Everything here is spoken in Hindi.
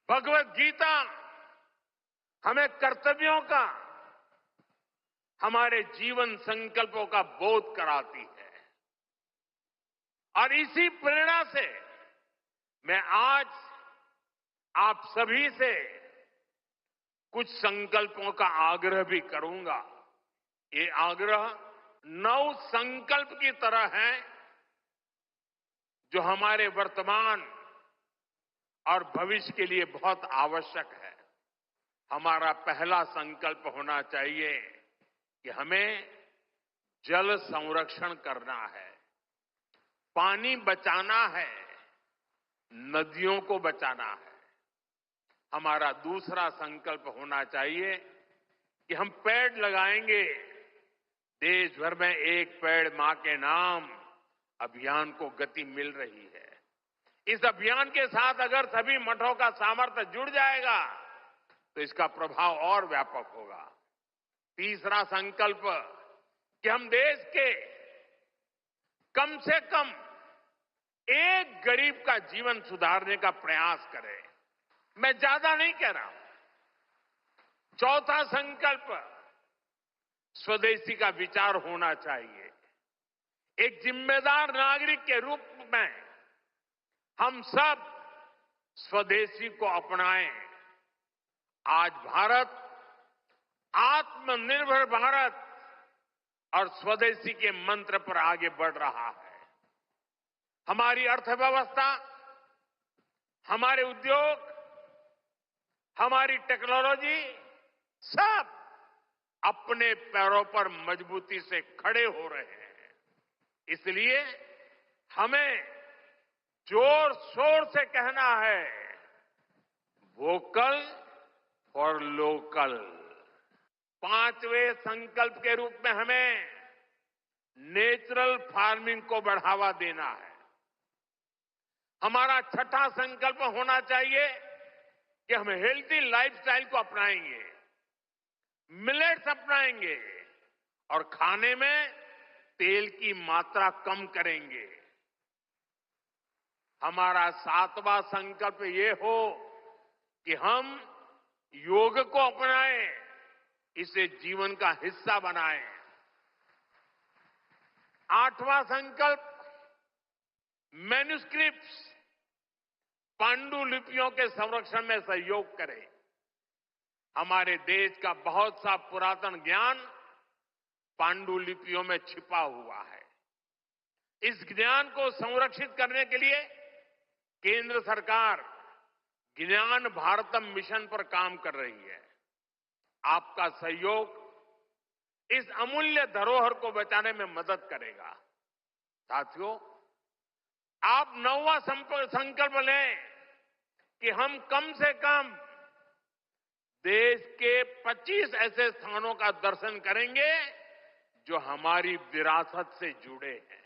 भगवत गीता हमें कर्तव्यों का, हमारे जीवन संकल्पों का बोध कराती है। और इसी प्रेरणा से मैं आज आप सभी से कुछ संकल्पों का आग्रह भी करूंगा। ये आग्रह नव संकल्प की तरह है जो हमारे वर्तमान और भविष्य के लिए बहुत आवश्यक है। हमारा पहला संकल्प होना चाहिए कि हमें जल संरक्षण करना है, पानी बचाना है, नदियों को बचाना है। हमारा दूसरा संकल्प होना चाहिए कि हम पेड़ लगाएंगे। देश भर में एक पेड़ मां के नाम अभियान को गति मिल रही है। इस अभियान के साथ अगर सभी मठों का सामर्थ्य जुड़ जाएगा तो इसका प्रभाव और व्यापक होगा। तीसरा संकल्प कि हम देश के कम से कम एक गरीब का जीवन सुधारने का प्रयास करें। मैं ज्यादा नहीं कह रहा हूं। चौथा संकल्प स्वदेशी का विचार होना चाहिए। एक जिम्मेदार नागरिक के रूप में हम सब स्वदेशी को अपनाएं। आज भारत आत्मनिर्भर भारत और स्वदेशी के मंत्र पर आगे बढ़ रहा है। हमारी अर्थव्यवस्था, हमारे उद्योग, हमारी टेक्नोलॉजी सब अपने पैरों पर मजबूती से खड़े हो रहे हैं। इसलिए हमें जोर शोर से कहना है, वोकल फॉर लोकल। पांचवें संकल्प के रूप में हमें नेचुरल फार्मिंग को बढ़ावा देना है। हमारा छठा संकल्प होना चाहिए कि हम हेल्थी लाइफस्टाइल को अपनाएंगे, मिलेट्स अपनाएंगे और खाने में तेल की मात्रा कम करेंगे। हमारा सातवां संकल्प ये हो कि हम योग को अपनाएं, इसे जीवन का हिस्सा बनाएं। आठवां संकल्प मैन्युस्क्रिप्ट्स, पांडुलिपियों के संरक्षण में सहयोग करें। हमारे देश का बहुत सा पुरातन ज्ञान पांडुलिपियों में छिपा हुआ है। इस ज्ञान को संरक्षित करने के लिए केंद्र सरकार ज्ञान भारतम मिशन पर काम कर रही है। आपका सहयोग इस अमूल्य धरोहर को बचाने में मदद करेगा। साथियों, आप नौवां संकल्प लें कि हम कम से कम देश के 25 ऐसे स्थानों का दर्शन करेंगे जो हमारी विरासत से जुड़े हैं।